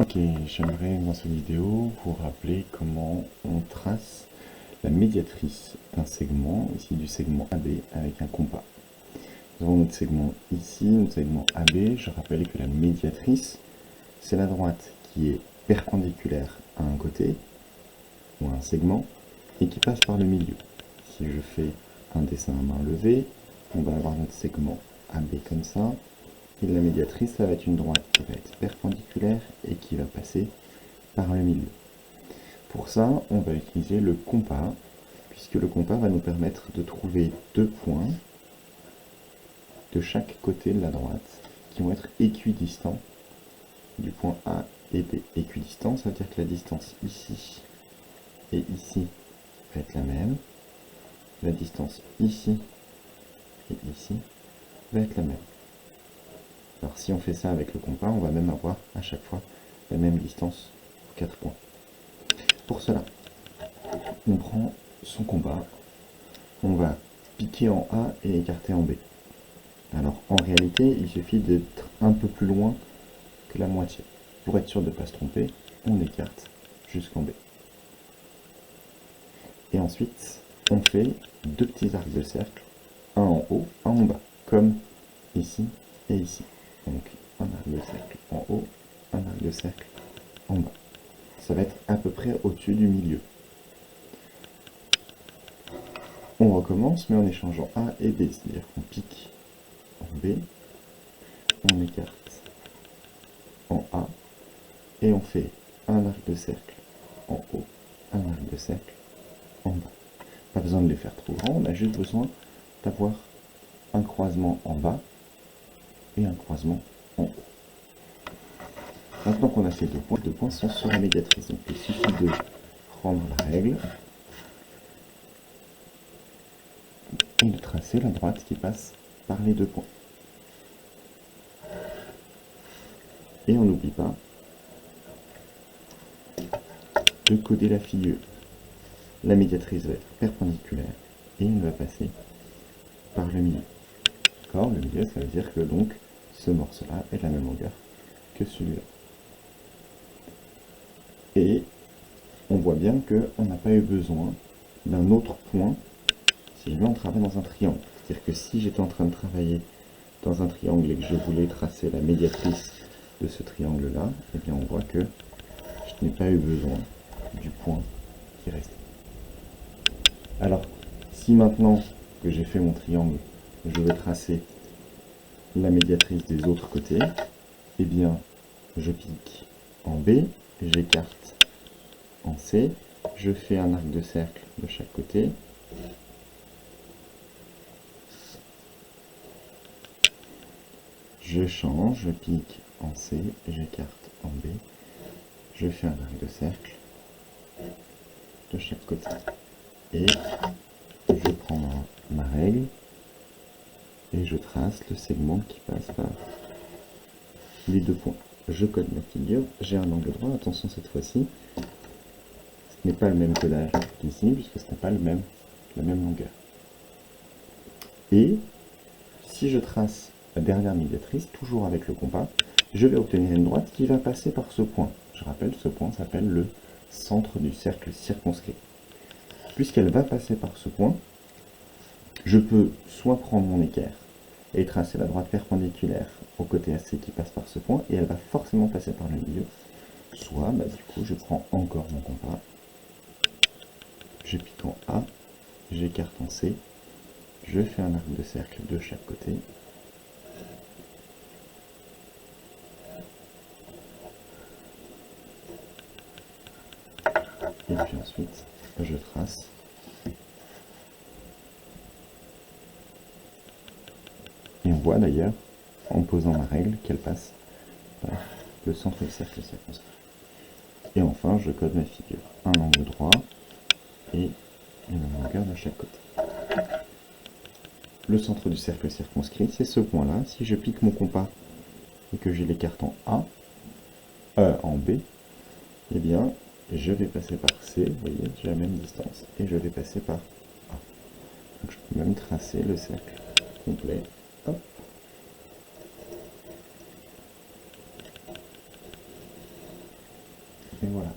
Ok, j'aimerais dans cette vidéo vous rappeler comment on trace la médiatrice d'un segment, ici du segment AB avec un compas. Nous avons notre segment ici, notre segment AB. Je rappelle que la médiatrice, c'est la droite qui est perpendiculaire à un côté, ou à un segment, et qui passe par le milieu. Si je fais un dessin à main levée, on va avoir notre segment AB comme ça, et la médiatrice, ça va être une droite qui va être perpendiculaire et qui va passer par le milieu. Pour ça, on va utiliser le compas, puisque le compas va nous permettre de trouver deux points de chaque côté de la droite qui vont être équidistants du point A et B. Équidistant, ça veut dire que la distance ici et ici va être la même. La distance ici et ici va être la même. Alors si on fait ça avec le compas, on va même avoir à chaque fois la même distance pour 4 points. Pour cela, on prend son compas, on va piquer en A et écarter en B. Alors en réalité, il suffit d'être un peu plus loin que la moitié. Pour être sûr de ne pas se tromper, on écarte jusqu'en B. Et ensuite, on fait deux petits arcs de cercle, un en haut, un en bas, comme ici et ici. Donc un arc de cercle en haut, un arc de cercle en bas. Ça va être à peu près au-dessus du milieu. On recommence, mais en échangeant A et B, c'est-à-dire qu'on pique en B, on écarte en A, et on fait un arc de cercle en haut, un arc de cercle en bas. Pas besoin de les faire trop grands, on a juste besoin d'avoir un croisement en bas et un croisement en haut. Maintenant qu'on a ces deux points sont sur la médiatrice. Donc il suffit de prendre la règle et de tracer la droite qui passe par les deux points. Et on n'oublie pas de coder la figure. La médiatrice va être perpendiculaire et elle va passer par le milieu. D'accord ? Le milieu, ça veut dire que donc ce morceau-là est de la même longueur que celui-là. Et on voit bien qu'on n'a pas eu besoin d'un autre point si jamais on travaille dans un triangle. C'est-à-dire que si j'étais en train de travailler dans un triangle et que je voulais tracer la médiatrice de ce triangle-là, eh bien on voit que je n'ai pas eu besoin du point qui reste. Alors, si maintenant que j'ai fait mon triangle, je vais tracer la médiatrice des autres côtés, eh bien je pique en B, j'écarte en C, je fais un arc de cercle de chaque côté, je change, je pique en C, j'écarte en B, je fais un arc de cercle de chaque côté. Et je prends ma règle et je trace le segment qui passe par les deux points. Je code ma figure, j'ai un angle droit, attention cette fois-ci, ce n'est pas le même codage qu'ici, puisque ce n'est pas la même longueur. Et si je trace la dernière médiatrice, toujours avec le compas, je vais obtenir une droite qui va passer par ce point. Je rappelle, ce point s'appelle le centre du cercle circonscrit. Puisqu'elle va passer par ce point, je peux soit prendre mon équerre et tracer la droite perpendiculaire au côté AC qui passe par ce point, et elle va forcément passer par le milieu, soit, du coup, je prends encore mon compas, je pique en A, j'écarte en C, je fais un arc de cercle de chaque côté, et puis ensuite, je trace et on voit d'ailleurs, en posant ma règle, qu'elle passe par le centre du cercle circonscrit. Et enfin, je code ma figure. Un angle droit et une longueur de chaque côté. Le centre du cercle circonscrit, c'est ce point-là. Si je pique mon compas et que j'ai l'écarte en A, en B, eh bien, je vais passer par C, vous voyez, j'ai la même distance, et je vais passer par A. Donc je peux même tracer le cercle complet. Hop. Et voilà.